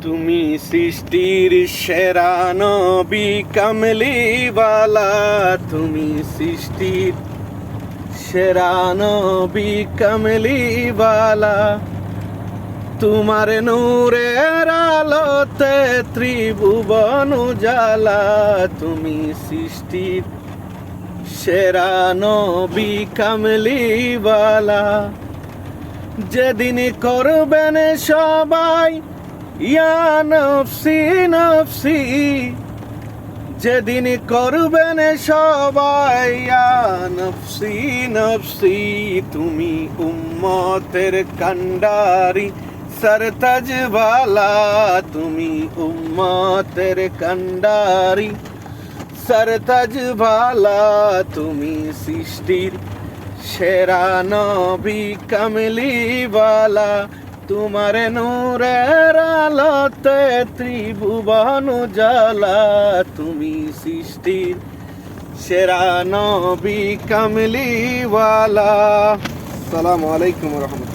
তুমি সৃষ্টির সেরা নবী কামলিওয়ালা, তুমি সৃষ্টির সেরা নবী কামলিওয়ালা। তোমার নূরের আলোতে ত্রিভুবন উজালা, তুমি সৃষ্টির সেরা নবী কামলিওয়ালা। যেদিন করবেন সবাই ইয়া নফসি নফসি, যেদিন করবেন সবাই ইয়া নফসি নফসি, তুমি উম্মতের কান্ডারি সরতাজ ওয়ালা, তুমি উম্মতের কান্ডারি সরতাজ ওয়ালা। তুমি সৃষ্টির সেরা নবী কামলিওয়ালা, তোমার নূরের আলোতে ত্রিভুবন উজালা, তুমি সৃষ্টির সেরা নবী কামলিওয়ালা। আসসালামু আলাইকুম ওয়া রাহমাতুল্লাহ।